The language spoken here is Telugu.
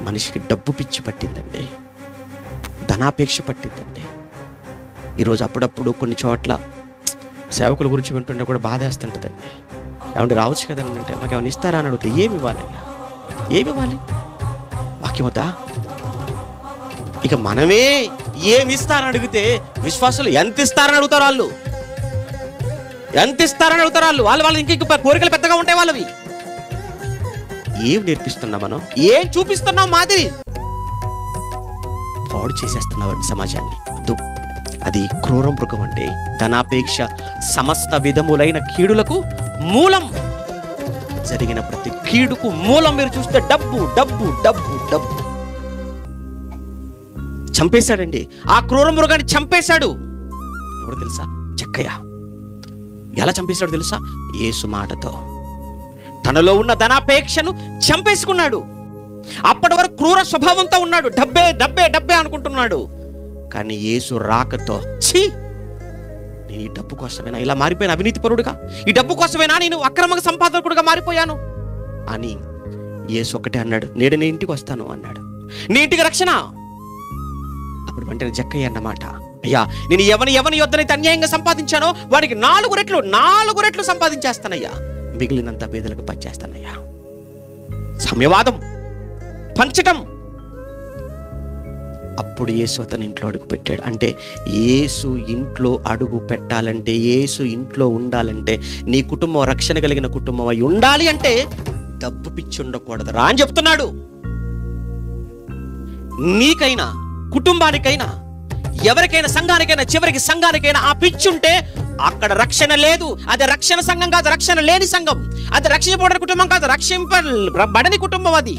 మనిషికి డబ్బు పిచ్చి పట్టిందండి, ధనాపేక్ష పట్టిందండి. ఈరోజు అప్పుడప్పుడు కొన్ని చోట్ల సేవకుల గురించి వింటుంటే కూడా బాధేస్తుంటుందండి. ఏమంటే రావచ్చు కదండి అంటే, మాకు ఏమైనా ఇస్తారా అని అడిగితే ఏమి ఇవ్వాలి, ఏమి ఇవ్వాలి, వాక్యం వద్దా? ఇక మనమే ఏమి ఇస్తారని అడిగితే విశ్వాసులు ఎంత ఇస్తారని అడుగుతారు, వాళ్ళు ఎంత ఇస్తారని అడుగుతారు. వాళ్ళు ఇంక కోరికలు పెద్దగా ఉంటాయి వాళ్ళవి. ఏం నేర్పిస్తున్నాం మనం, ఏం చూపిస్తున్నాం మాదిరి? పాడు చేసేస్తున్నామండి సమాజాన్ని. అది క్రూర మృగం అండి. ధనాపేక్ష సమస్త విధములైన కీడులకు మూలం. జరిగిన ప్రతి కీడుకు మూలం మీరు చూస్తే డబ్బు డబ్బు డబ్బు డబ్బు. చంపేశాడండి, ఆ క్రూర మృగాన్ని చంపేశాడు. ఎవరు తెలుసా? జక్కయ్య. ఎలా చంపేశాడు తెలుసా? యేసు మాటతో. తనలో ఉన్న ధనాపేక్షను చంపేసుకున్నాడు. అప్పటి వరకు క్రూర స్వభావంతో ఉన్నాడు, డబ్బే డబ్బే డబ్బే అనుకుంటున్నాడు. కానీ యేసు రాకతో, ఛీ, నేను ఈ డబ్బు కోసమేనా ఇలా మారిపోయాను, అవినీతి పరుడుగా, ఈ డబ్బు కోసమేనా నేను అక్రమ సంపాదకుడుగా మారిపోయాను అని యేసు ఒకటే అన్నాడు, నేడు నీ ఇంటికి వస్తాను అన్నాడు. నీ ఇంటికి రక్షణ. అప్పుడు వెంటనే జక్కయ్య అన్నమాట, అయ్యా నేను ఎవని యొద్దనైతే అన్యాయంగా సంపాదించానో వాడికి 4 రెట్లు సంపాదించేస్తానయ్యా, మిగిలినంత పేదలకు పంచేస్తానయ్యా. సామ్యవాదం, పంచటం. అప్పుడు యేసు అతని ఇంట్లో అడుగు పెట్టాడు. అంటే యేసు ఇంట్లో అడుగు పెట్టాలంటే, యేసు ఇంట్లో ఉండాలంటే, నీ కుటుంబం రక్షణ కలిగిన కుటుంబం అయి ఉండాలి అంటే డబ్బు పిచ్చి ఉండకూడదురా అని చెప్తున్నాడు. నీకైనా కుటుంబానికైనా ఎవరికైనా సంఘానికైనా చివరికి సంఘానికైనా ఆ పిచ్చి ఉంటే అక్కడ రక్షణ లేదు. అది రక్షణ సంఘం కాదు, రక్షణ లేని సంఘం. అది రక్షించబడిన కుటుంబం కాదు, రక్షింపబడని కుటుంబం అది.